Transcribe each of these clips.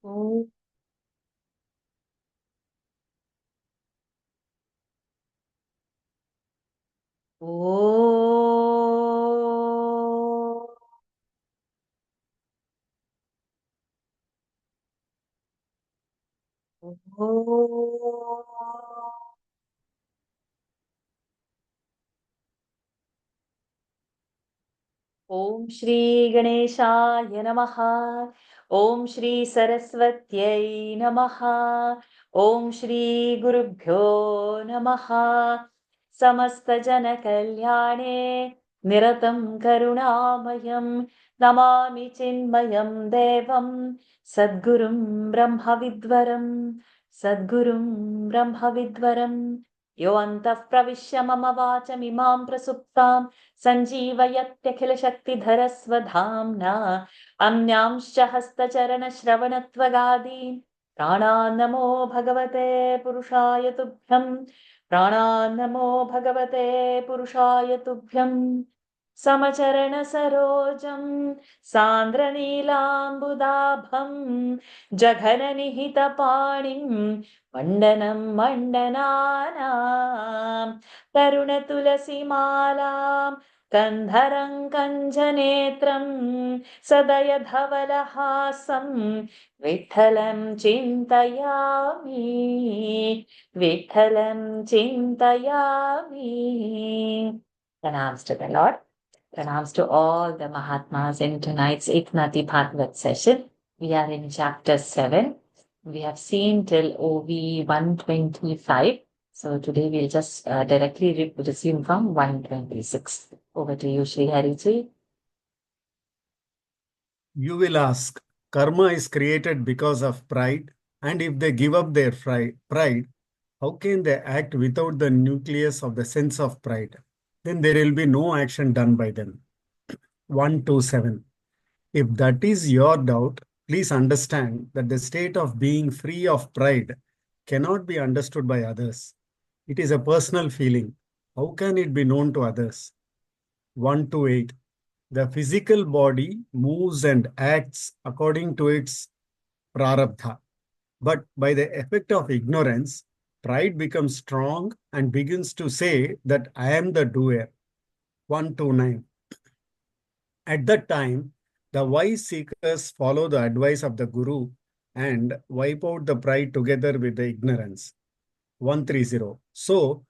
Om. Om. Om Shri Ganeshaya Namaha. Om Shri Saraswatyai Namaha. Om Shri Gurubhyo Namaha. Samasta Jana Kalyane Niratam Karunamayam Namami Chinmayam Devam Sadgurum Brahma Vidvaram Sadgurum Brahma Vidvaram Yo antah pravishya mama vachamimam prasuptam सञ्जीवयत्यखिलशक्तिधरस्वधाम्ना अन्यांश्च हस्तचरणश्रवणत्वगादीन् प्राणान्नमो भगवते पुरुषाय तुभ्यम् प्राणान्नमो भगवते पुरुषाय तुभ्यम् समचरणसरोजम् सान्द्रनीलाम्बुदाभम् जघननिहितपाणिम् मण्डनं मण्डनानाम् तरुणतुलसीमालाम् कन्धरं कञ्जनेत्रं सदयधवलहासं विठ्ठलं चिन्तयामि विठ्ठलं चिन्तयामि. Pranams to the Lord. Pranams to all the Mahatmas in tonight's Eknathi Bhagawat session. We are in chapter 7. We have seen till OV 125. So today we'll just directly resume from 126. Over to you, Sri Hariji. You will ask, karma is created because of pride, and if they give up their pride, how can they act without the nucleus of the sense of pride? Then there will be no action done by them. 127. If that is your doubt, please understand that the state of being free of pride cannot be understood by others. It is a personal feeling. How can it be known to others? 128. The physical body moves and acts according to its prarabdha. But by the effect of ignorance, pride becomes strong and begins to say that I am the doer. 129. At that time, the wise seekers follow the advice of the Guru and wipe out the pride together with the ignorance. 130. So,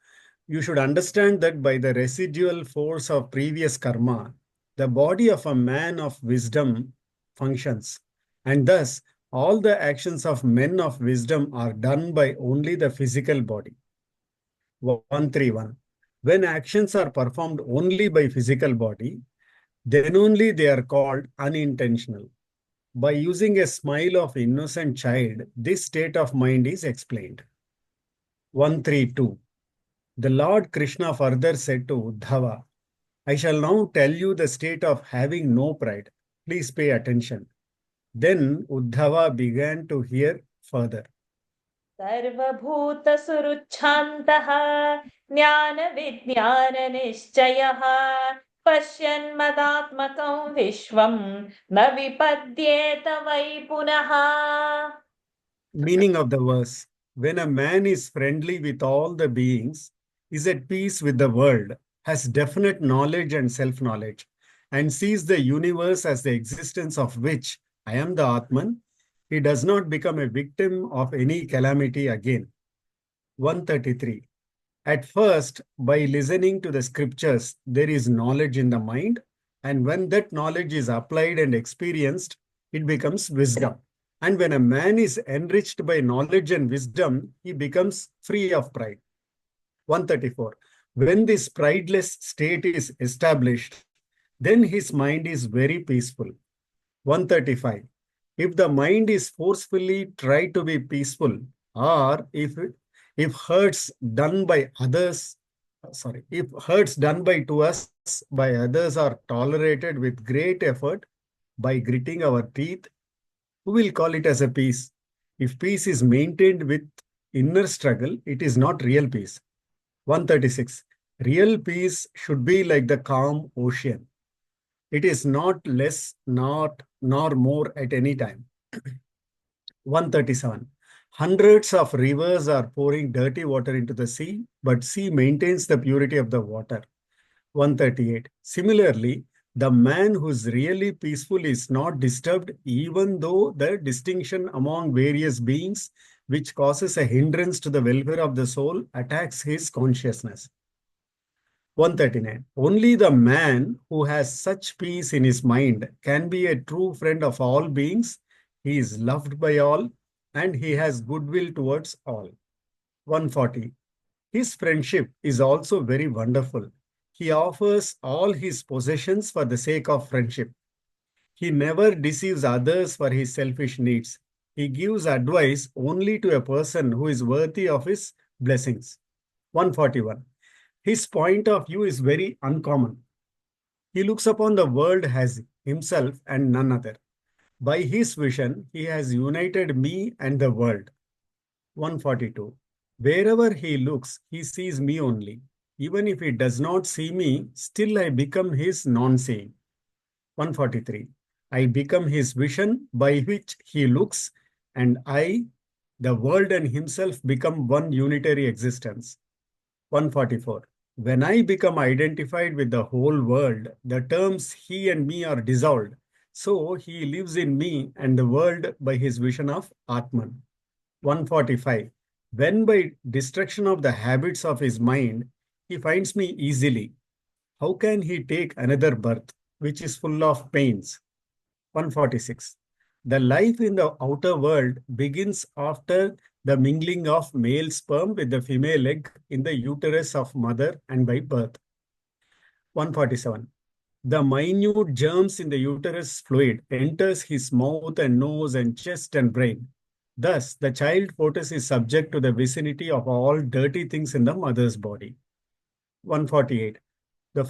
you should understand that by the residual force of previous karma, the body of a man of wisdom functions. And thus, all the actions of men of wisdom are done by only the physical body. 131. When actions are performed only by physical body, then only they are called unintentional. By using a smile of innocent child, this state of mind is explained. 132. The Lord Krishna further said to Uddhava, I shall now tell you the state of having no pride. Please pay attention. Then Uddhava began to hear further. सर्वभूतसुहृच्छान्तः ज्ञानविज्ञाननिश्चयः पश्यन्मदात्मकं विश्वं न विपद्येत वै पुनः. Meaning of the verse, when a man is friendly with all the beings, is at peace with the world, has definite knowledge and self-knowledge, and sees the universe as the existence of which I am the Atman, he does not become a victim of any calamity again. 133. At first, by listening to the scriptures, there is knowledge in the mind, and when that knowledge is applied and experienced, it becomes wisdom. And when a man is enriched by knowledge and wisdom, he becomes free of pride. 134. When this prideless state is established, then his mind is very peaceful. 135. If the mind is forcefully tried to be peaceful, or if hurts done by others, if hurts done by to us by others are tolerated with great effort by gritting our teeth, who will call it as a peace? If peace is maintained with inner struggle, it is not real peace. 136. Real peace should be like the calm ocean. It is not less, nor more at any time. 137. Hundreds of rivers are pouring dirty water into the sea, but sea maintains the purity of the water. 138. Similarly, the man who's really peaceful is not disturbed, even though the distinction among various beings, which causes a hindrance to the welfare of the soul, attacks his consciousness. 139. Only the man who has such peace in his mind can be a true friend of all beings. He is loved by all and he has goodwill towards all. 140. His friendship is also very wonderful. He offers all his possessions for the sake of friendship. He never deceives others for his selfish needs. He gives advice only to a person who is worthy of his blessings. 141. His point of view is very uncommon. He looks upon the world as himself and none other. By his vision, he has united me and the world. 142. Wherever he looks, he sees me only. Even if he does not see me, still I become his non-seeing. 143. I become his vision by which he looks, and I, the world and himself become one unitary existence. 144. When I become identified with the whole world, the terms he and me are dissolved. So he lives in me and the world by his vision of Atman. 145. When by destruction of the habits of his mind, he finds me easily, how can he take another birth, which is full of pains? 146. The life in the outer world begins after the mingling of male sperm with the female egg in the uterus of mother and by birth. 147. The minute germs in the uterus fluid enters his mouth and nose and chest and brain. Thus, the child fetus is subject to the vicinity of all dirty things in the mother's body. 148. The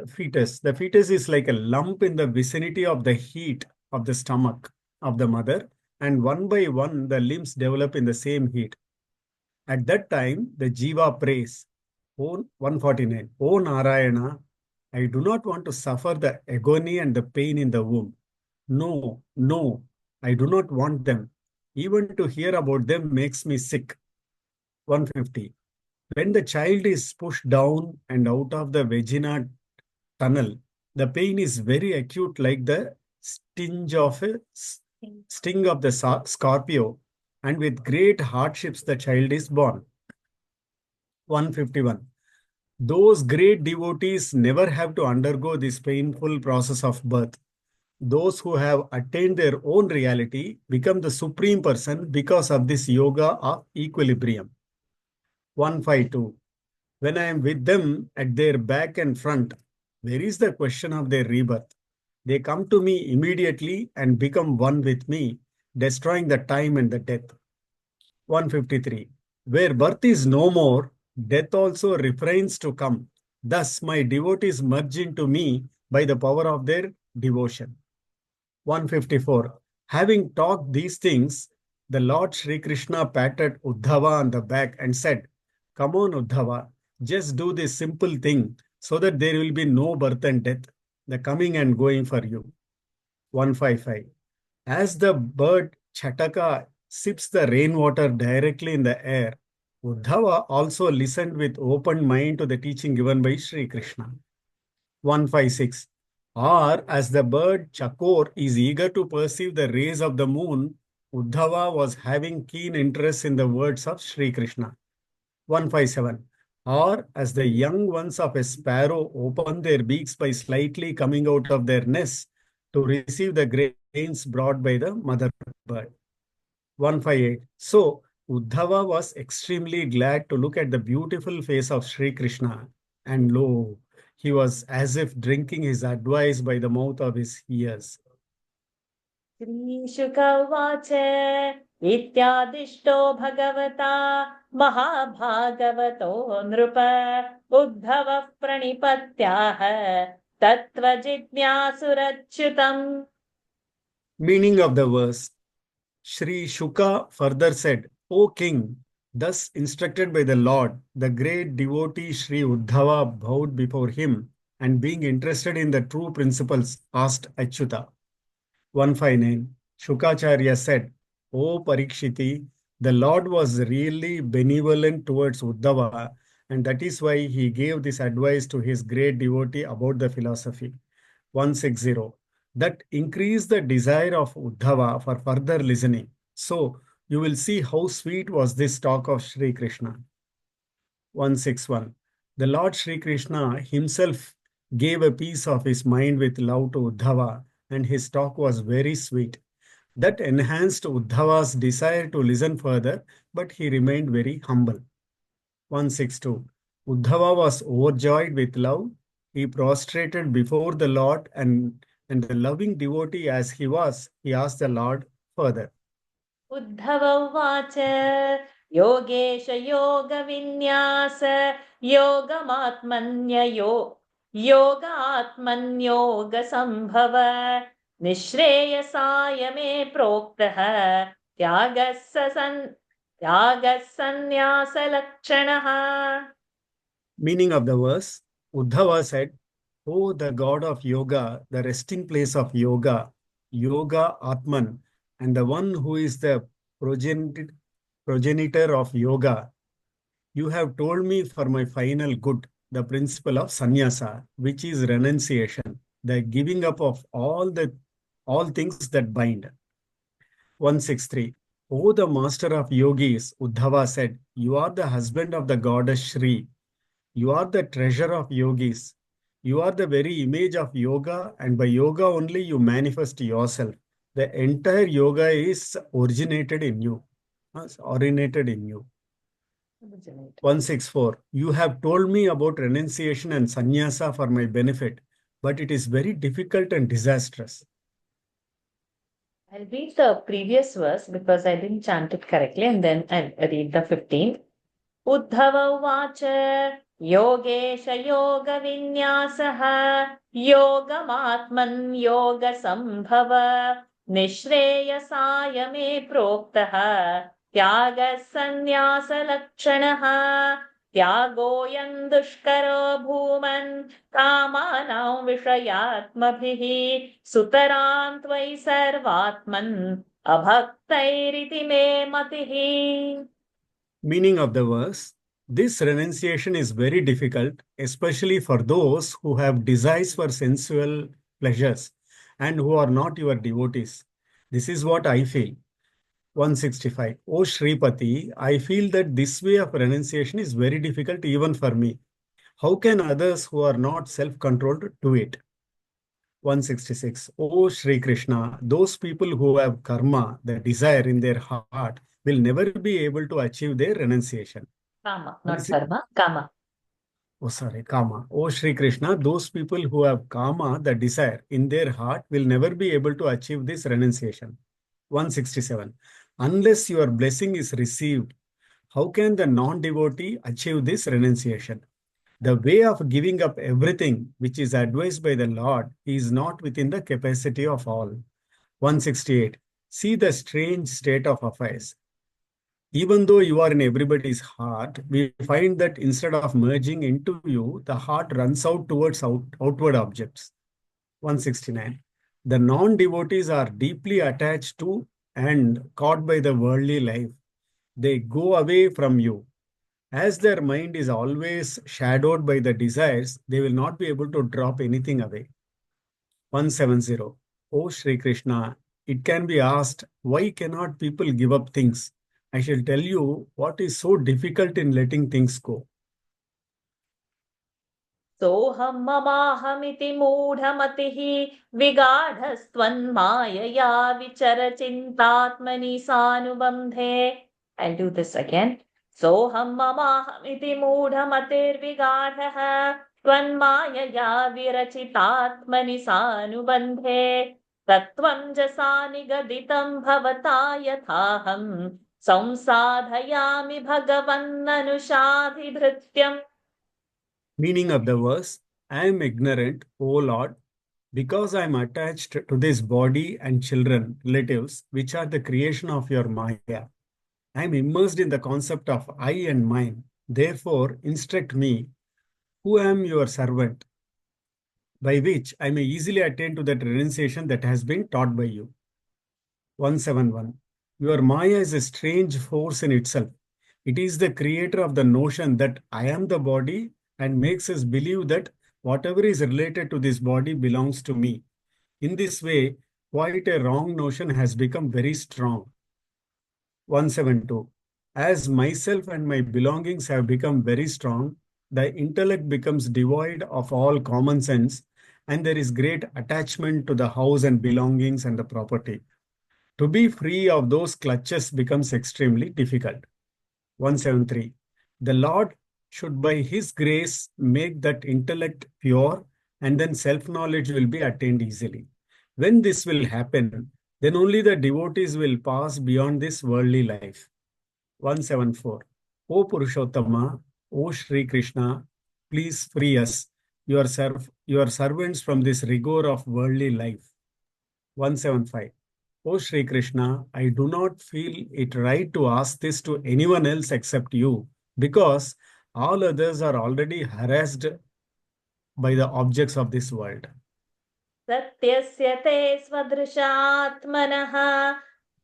fetus is like a lump in the vicinity of the heat of the stomach of the mother, and one by one the limbs develop in the same heat. At that time, the jiva prays, "O 149, O Narayana, I do not want to suffer the agony and the pain in the womb. No, no, I do not want them. Even to hear about them makes me sick." 150. When the child is pushed down and out of the vagina tunnel, the pain is very acute, like the sting of the scorpio, and with great hardships the child is born. 151. Those great devotees never have to undergo this painful process of birth. Those who have attained their own reality become the supreme person because of this yoga of equilibrium. 152. When I am with them at their back and front, where is the question of their rebirth? They come to me immediately and become one with me, destroying the time and the death. 153. Where birth is no more, death also refrains to come. Thus, my devotees merge into me by the power of their devotion. 154. Having talked these things, the Lord Sri Krishna patted Uddhava on the back and said, "Come on, Uddhava, just do this simple thing so that there will be no birth and death, the coming and going for you." 155. As the bird Chataka sips the rainwater directly in the air, Uddhava also listened with open mind to the teaching given by Sri Krishna. 156. Or as the bird Chakor is eager to perceive the rays of the moon, Uddhava was having keen interest in the words of Sri Krishna. 157. Or as the young ones of a sparrow open their beaks by slightly coming out of their nest to receive the grains brought by the mother bird. 158. So, Uddhava was extremely glad to look at the beautiful face of Sri Krishna, and lo, he was as if drinking his advice by the mouth of his ears. श्रीशुकवाच इत्यादिष्टो भगवता महाभागवतो नृप उद्धवः प्रणिपत्याह तत्त्वजिज्ञासुरच्युतम्. Meaning of the verse. Sri Shuka further said, "O king, thus instructed by the Lord, the great devotee Sri Uddhava bowed before him and being interested in the true principles asked Achyuta." 159. Shukacharya said, O Parikshiti, the Lord was really benevolent towards Uddhava, and that is why he gave this advice to his great devotee about the philosophy. 160. That increased the desire of Uddhava for further listening. So you will see how sweet was this talk of Sri Krishna. 161. The Lord Sri Krishna himself gave a piece of his mind with love to Uddhava, and his talk was very sweet. That enhanced Uddhava's desire to listen further, but he remained very humble. 162. Uddhava was overjoyed with love. He prostrated before the Lord, and the loving devotee as he was, he asked the Lord further. Uddhav उवाच योगेश योगविन्यास योगमात्मन्ययो योगात्मन्योगसम्भव निःश्रेयसाय मे प्रोक्तः त्यागः सन्न्यासलक्षणः. Meaning of the verse, Uddhava said, O the God of yoga, the resting place of yoga, Yoga Atman, and the one who is the progenitor of yoga, you have told me for my final good, the principle of sannyasa, which is renunciation, the giving up of all things that bind. 163. O the master of yogis, Uddhava said, you are the husband of the goddess Shri. You are the treasure of yogis. You are the very image of yoga, and by yoga only you manifest yourself. The entire yoga is originated in you, originated in you. 164. You have told me about renunciation and sannyasa for my benefit, but it is very difficult and disastrous. I'll read the previous verse because I didn't chant it correctly, and then I'll read the 15th. Uddhav उवाच योगेश योगविन्यासः योगमात्मन् योगसम्भव निःश्रेयसाय मे प्रोक्तः त्यागः सन्न्यासलक्षणः त्यागोऽयं दुष्करो भूमन् कामानां विषयात्मभिः सुतरां त्वयि सर्वात्मन् अभक्तैरिति मे मतिः. Meaning of the verse, this renunciation is very difficult, especially for those who have desires for sensual pleasures and who are not your devotees. This is what I feel. 165. O Shripati, I feel that this way of renunciation is very difficult even for me. How can others who are not self-controlled do it? 166. O Sri Krishna, those people who have karma, the desire in their heart, will never be able to achieve their renunciation. Kama, not karma, kama. Oh, sorry, Kama. Oh, Sri Krishna, those people who have Kama, the desire, in their heart will never be able to achieve this renunciation. 167. Unless your blessing is received, how can the non-devotee achieve this renunciation? The way of giving up everything which is advised by the Lord is not within the capacity of all. 168. See the strange state of affairs. Even though you are in everybody's heart, we find that instead of merging into you, the heart runs out towards outward objects. 169. The non-devotees are deeply attached to and caught by the worldly life. They go away from you. As their mind is always shadowed by the desires, they will not be able to drop anything away. 170. O Sri Krishna, it can be asked, why cannot people give up things? I shall tell you what is so difficult in letting things go. सोऽहं ममाहमिति मूढमतिः विगाढस्त्वन्मायया विचरचिन्तात्मनि सानुबन्धे. I'll do this again. सोऽहं ममाहमिति मूढमतिर्विगाढः त्वन्मायया विरचितात्मनि सानुबन्धे तत्त्वं जसा निगदितं भवता यथाहं संसाधयामि भगवन्ननुशाधिभृत्यम्. Meaning of the verse, I am ignorant, O Lord, because I am attached to this body and children, relatives, which are the creation of your Maya. I am immersed in the concept of I and mine. Therefore, instruct me, who am your servant, by which I may easily attain to that renunciation that has been taught by you. 171. Your Maya is a strange force in itself. It is the creator of the notion that I am the body and makes us believe that whatever is related to this body belongs to me. In this way, quite a wrong notion has become very strong. 172. As myself and my belongings have become very strong, the intellect becomes devoid of all common sense, and there is great attachment to the house and belongings and the property. To be free of those clutches becomes extremely difficult. 173. The Lord should by His grace make that intellect pure, and then self-knowledge will be attained easily. When this will happen, then only the devotees will pass beyond this worldly life. 174. O Purushottama, O Sri Krishna, please free us, your servants, from this rigor of worldly life. 175. O Sri Krishna, I do not feel it right to ask this to anyone else except you, because all others are already harassed by the objects of this world. सत्यस्य ते स्वदृशात्मनः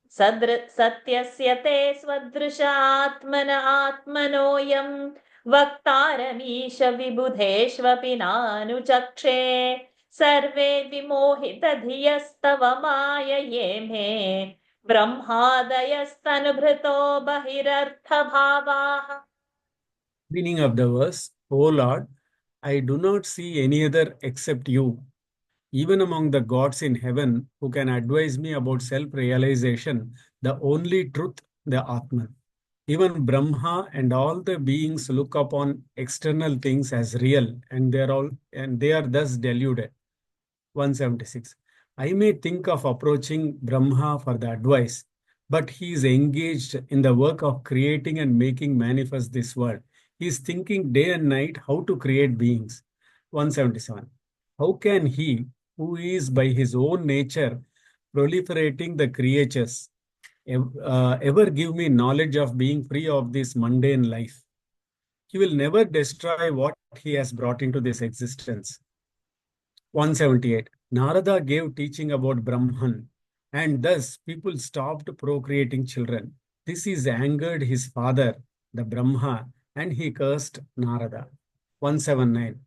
सत्यस्य ते स्वदृशात्मन आत्मनोऽयं वक्तारमीश विबुधेष्वपि नानुचक्षे सर्वे विमोहितधियस्तव मायये मे ब्रह्मादयस्तनुभृतो बहिरर्थभावाः. Meaning of the verse, O Lord, I do not see any other except you, even among the gods in heaven who can advise me about self-realization, the only truth, the Atman. Even Brahma and all the beings look upon external things as real, and they are thus deluded. 176. I may think of approaching Brahma for the advice, but he is engaged in the work of creating and making manifest this world. He is thinking day and night how to create beings. 177. How can he, who is by his own nature proliferating the creatures, ever give me knowledge of being free of this mundane life? He will never destroy what he has brought into this existence. 178. Narada gave teaching about Brahman, and thus people stopped procreating children. This is angered his father, the Brahma, and he cursed Narada. 179.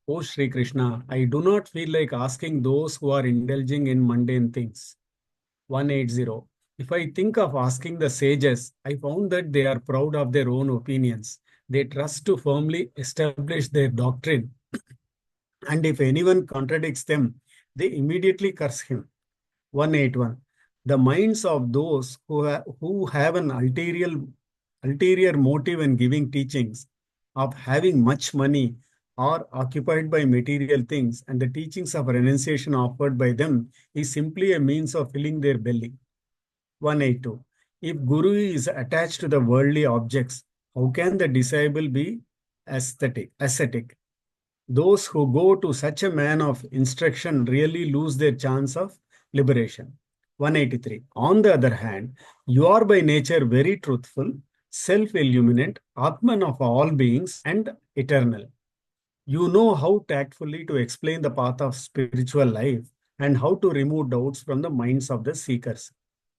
O Sri Krishna, I do not feel like asking those who are indulging in mundane things. 180. If I think of asking the sages, I found that they are proud of their own opinions. They trust to firmly establish their doctrine, and if anyone contradicts them, they immediately curse him. 181. The minds of those who have an ulterior motive in giving teachings of having much money are occupied by material things, and the teachings of renunciation offered by them is simply a means of filling their belly. 182. If Guru is attached to the worldly objects, how can the disciple be ascetic? Those who go to such a man of instruction really lose their chance of liberation. 183. On the other hand, you are by nature very truthful, self-illuminate, Atman of all beings, and eternal. You know how tactfully to explain the path of spiritual life and how to remove doubts from the minds of the seekers.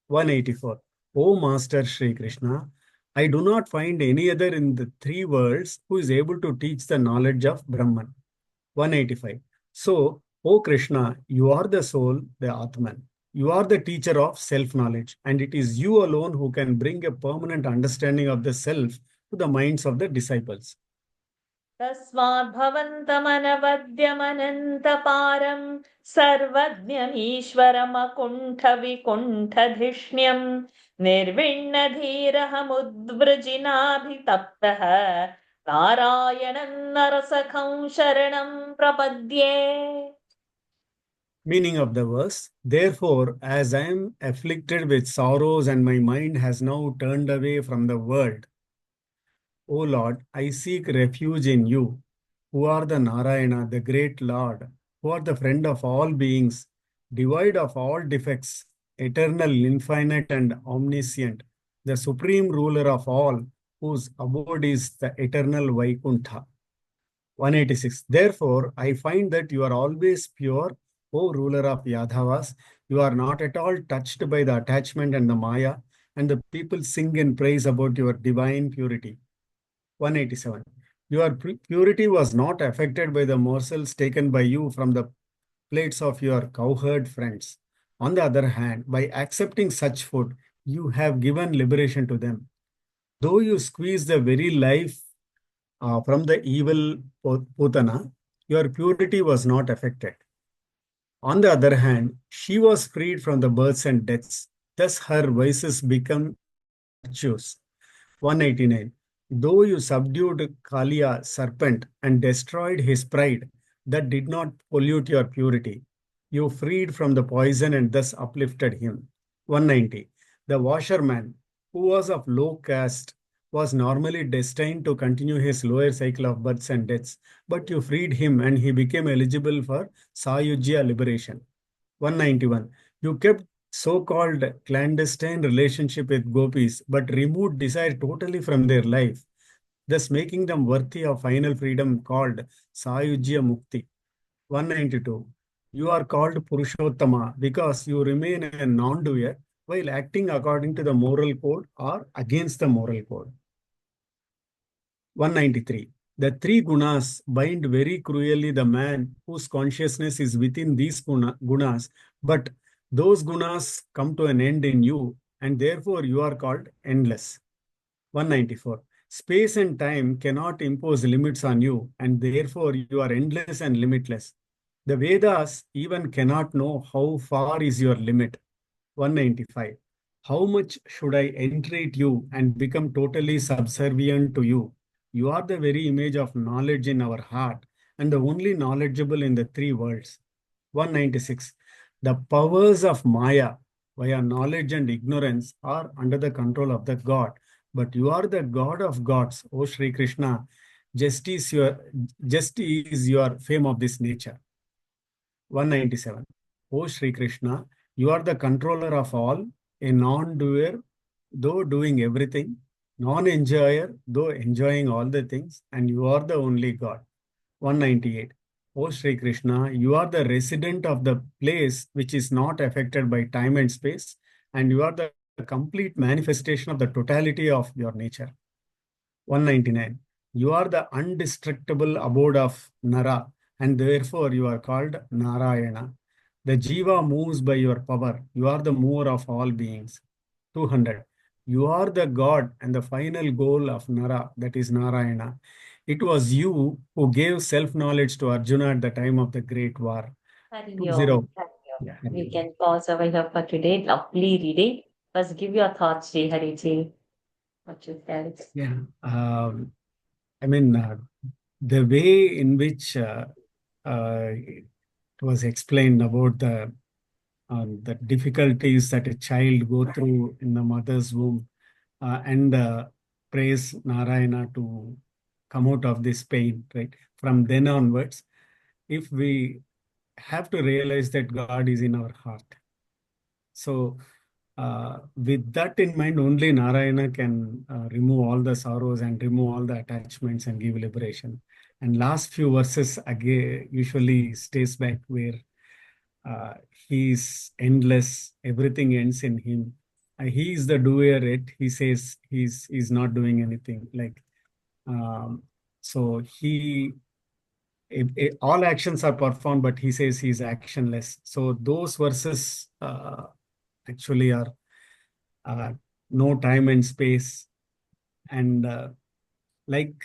184. O Master Sri Krishna, I do not find any other in the three worlds who is able to teach the knowledge of Brahman. 185. So, O Krishna, you are the soul, the Atman. You are the teacher of self-knowledge, and it is you alone who can bring a permanent understanding of the self to the minds of the disciples. तस्माद्भवन्तमनवद्यमनन्तपारं सर्वज्ञमीश्वरमकुण्ठविकुण्ठधिष्ण्यं निर्विण्णधीरहमुद्वृजिनाभितप्तः नारायणं नरसखं शरणं प्रपद्ये. Meaning of the verse, therefore, as I am afflicted with sorrows and my mind has now turned away from the world, O Lord, I seek refuge in you, who are the Narayana, the great Lord, who are the friend of all beings, devoid of all defects, eternal, infinite, and omniscient, the supreme ruler of all, whose abode is the eternal Vaikuntha. 186. Therefore, I find that you are always pure, O ruler of Yadavas. You are not at all touched by the attachment and the Maya. and the people sing and praise about your divine purity. 187. Your purity was not affected by the morsels taken by you from the plates of your cowherd friends. On the other hand, by accepting such food, you have given liberation to them. Though you squeeze the very life from the evil Putana, your purity was not affected. On the other hand, she was freed from the births and deaths. Thus, her vices become virtues. 189. Though you subdued Kalia, serpent, and destroyed his pride, that did not pollute your purity. You freed from the poison and thus uplifted him. 190. The washerman, who was of low caste, was normally destined to continue his lower cycle of births and deaths, but you freed him and he became eligible for Sayujya liberation. 191. You kept so-called clandestine relationship with gopis, but removed desire totally from their life, thus making them worthy of final freedom called Sayujya Mukti. 192. You are called Purushottama because you remain a non-doer while acting according to the moral code or against the moral code. 193. The three gunas bind very cruelly the man whose consciousness is within these gunas, but those gunas come to an end in you, and therefore you are called endless. 194. Space and time cannot impose limits on you, and therefore you are endless and limitless. The Vedas even cannot know how far is your limit. 195. How much should I entreat you and become totally subservient to you? You are the very image of knowledge in our heart and the only knowledgeable in the three worlds. 196. The powers of Maya via knowledge and ignorance are under the control of the God. But you are the God of gods, O Sri Krishna. Just is your fame of this nature. 197. O Sri Krishna, you are the controller of all, a non-doer, though doing everything, non-enjoyer, though enjoying all the things, and you are the only God. 198. O Sri Krishna, you are the resident of the place which is not affected by time and space, and you are the complete manifestation of the totality of your nature. 199. You are the undestructible abode of Nara, and therefore you are called Narayana. The Jiva moves by your power. You are the mover of all beings. 200. You are the God and the final goal of Nara, that is Narayana. It was you who gave self-knowledge to Arjuna at the time of the great war. Hari 20. Om. Yeah. We can pause over here for today. Lovely reading. First, give your thoughts, Sri Hariji. What you felt. Yeah. I mean, the way in which it was explained about the difficulties that a child go through in the mother's womb, and praise Narayana to come out of this pain, right? From then onwards, if we have to realize that God is in our heart. So with that in mind, only Narayana can remove all the sorrows and remove all the attachments and give liberation. And last few verses again usually stays back where uh, he is endless, everything ends in him. He is the doer, yet he says he's not doing anything. Like so all actions are performed, but he says he's actionless. So those verses actually are no time and space. And like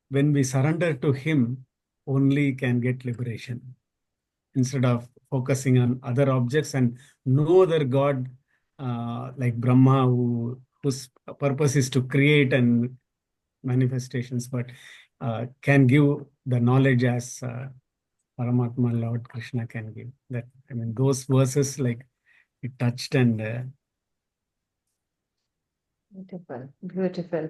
when we surrender to him, only can get liberation instead of focusing on other objects and no other God like Brahma whose purpose is to create and manifestations, but can give the knowledge as Paramatma Lord Krishna can give. That I mean, those verses like it touched and Beautiful, beautiful.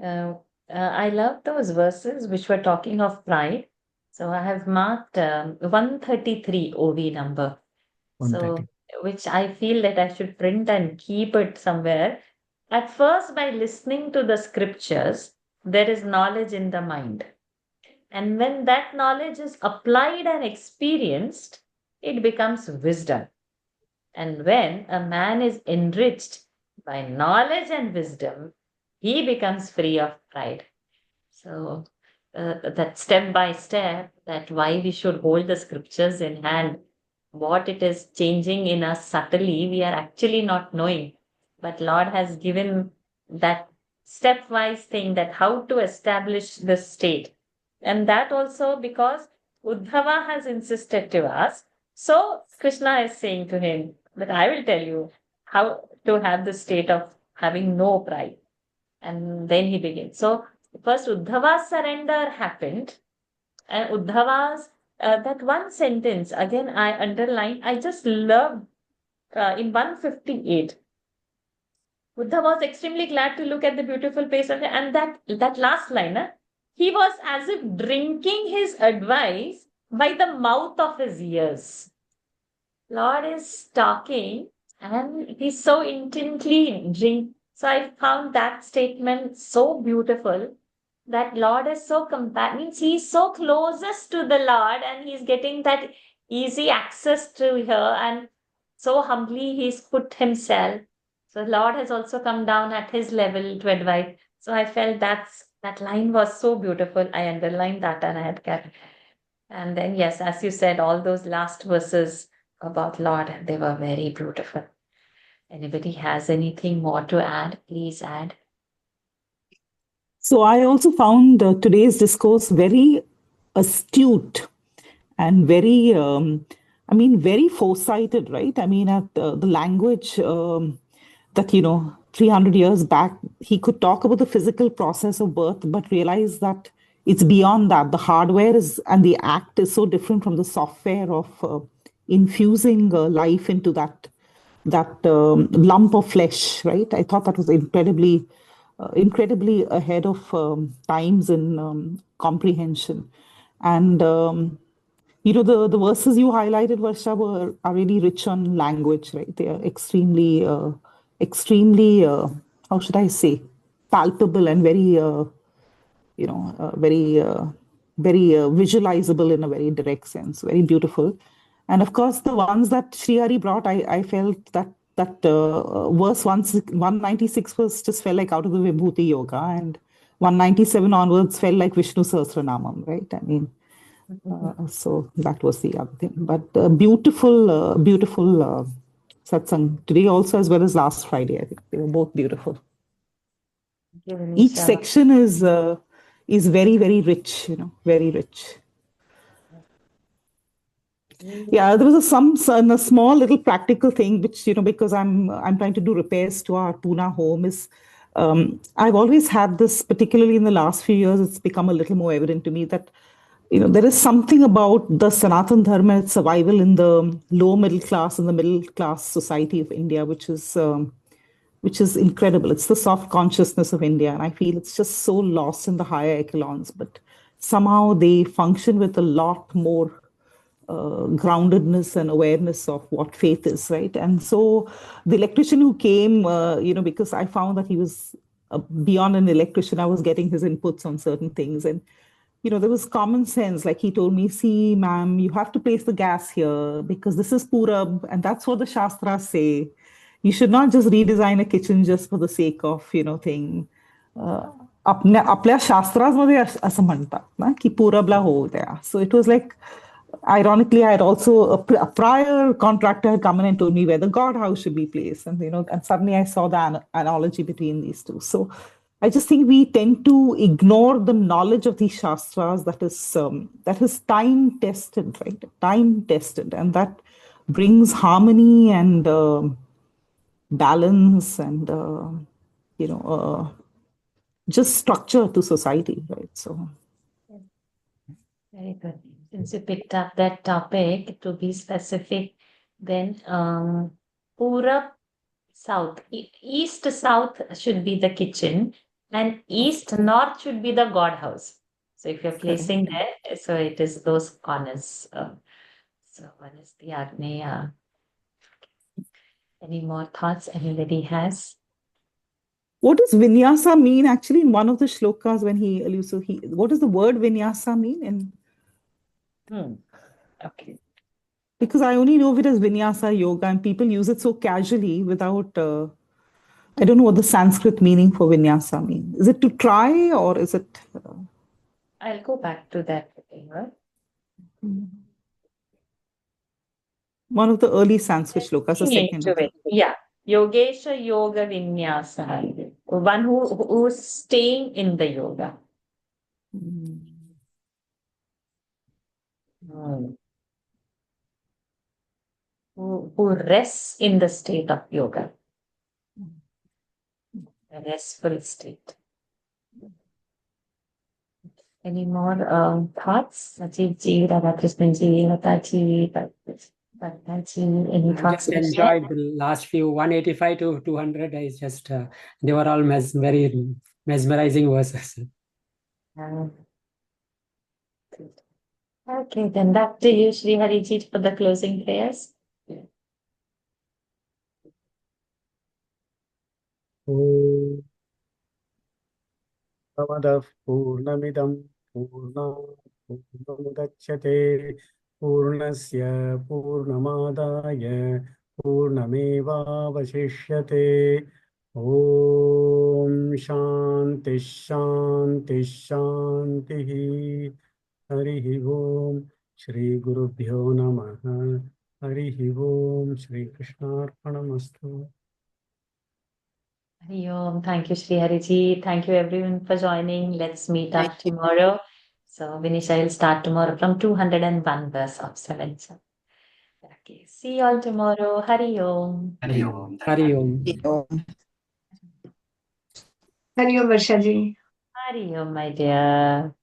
I love those verses which were talking of pride. So I have marked 133 OV number. 130. So, which I feel that I should print and keep it somewhere. At first, by listening to the scriptures, there is knowledge in the mind. And when that knowledge is applied and experienced, it becomes wisdom. And when a man is enriched by knowledge and wisdom, he becomes free of pride. So that step by step, that why we should hold the scriptures in hand, what it is changing in us subtly, we are actually not knowing. But Lord has given that stepwise thing that how to establish this state. And that also because Uddhava has insisted to us. So Krishna is saying to him that I will tell you how to have the state of having no pride. And then he begins. So first Uddhava's surrender happened, and Uddhava's that one sentence again I underline. I just love in 158. Buddha was extremely glad to look at the beautiful face of it, and that last line, he was as if drinking his advice by the mouth of his ears. Lord is talking, and he's so intently drink. So I found that statement so beautiful that Lord is so means he's so closest to the Lord and he's getting that easy access to her, and so humbly he's put himself. So Lord has also come down at his level to advise. So I felt that line was so beautiful. I underlined that and I had kept. And then yes, as you said, all those last verses about Lord, they were very beautiful. Anybody has anything more to add? Please add. So I also found today's discourse very astute and very, very foresighted, right? I mean, at the language that, 300 years back, he could talk about the physical process of birth, but realize that it's beyond that. The hardware is and the act is so different from the software of infusing life into that lump of flesh, right? I thought that was incredibly ahead of times in comprehension. And the verses you highlighted, Varsha, are really rich on language, right? They are extremely, how should I say, palpable and very, very visualizable in a very direct sense, very beautiful. And of course, the ones that Sri Hari brought, I felt that verse 196 was just felt like out of the Vibhuti Yoga, and 197 onwards felt like Vishnu Sahasranamam, right? I mean, so that was the other thing. But beautiful satsang today also, as well as last Friday. I think they were both beautiful. Each section is very, very rich, very rich. Yeah, there was a small little practical thing which, because I'm trying to do repairs to our Pune home is I've always had this, particularly in the last few years, it's become a little more evident to me that there is something about the Sanatan Dharma and its survival in the low middle class and the middle class society of India, which is incredible. It's the soft consciousness of India, and I feel it's just so lost in the higher echelons, but somehow they function with a lot more groundedness and awareness of what faith is, right? And so the electrician who came, because I found that he was beyond an electrician, I was getting his inputs on certain things, and there was common sense. Like he told me, see, ma'am, you have to place the gas here because this is Purab, and that's what the Shastras say. You should not just redesign a kitchen just for the sake of, thing. आपल्या शास्त्रामध्ये असं म्हणतात ना की पूरबला होऊ द्या. So it was like, ironically, I had also a prior contractor had come in and told me where the God house should be placed, and and suddenly I saw the analogy between these two. So I just think we tend to ignore the knowledge of these shastras that is time tested, right? Time tested, and that brings harmony and balance and just structure to society, right? So very good. Since you picked up that topic, to be specific, then Purab South, East South should be the kitchen, and East North should be the God house. So if you're placing there, so it is those corners. So one is the Agneya. Any more thoughts anybody has? what does vinyasa mean actually in one of the shlokas when he alludes to what does the word vinyasa mean in? Okay. Because I only know of it as vinyasa yoga, and people use it so casually without I don't know what the Sanskrit meaning for vinyasa means. Is it to try or is it? I'll go back to that later. One of the early Sanskrit shlokas, the Looking second. into it. Yeah. Yogesha Yoga Vinyasa. One who's staying in the yoga. Mm. Who rests in the state of yoga. A restful state. Any more thoughts? Rajiv ji, Radhakrishnan ji, Lata ji, Bharata ji, any I thoughts? just enjoyed the last few 185 to 200. I just they were all very mesmerizing verses. Okay, then back to you, Sri Hari ji, for the closing prayers. ॐ भवतः पूर्णमिदं पूर्णात् पूर्णमुदच्यते पूर्णस्य पूर्णमादाय पूर्णमेवावशिष्यते ॐ शान्तिः शान्तिः शान्तिः हरिः ॐ श्रीगुरुभ्यो नमः हरिः ॐ श्रीकृष्णार्पणमस्तु Hari Om. Thank you, Sri Hari ji. Thank you, everyone, for joining. Let's meet up tomorrow. So, Vinisha will start tomorrow from 201 verse of 7. Okay, see you all tomorrow. Hari Om. Hari Om. Hari Om. Hari Om, Varsha ji. Hari Om, my dear.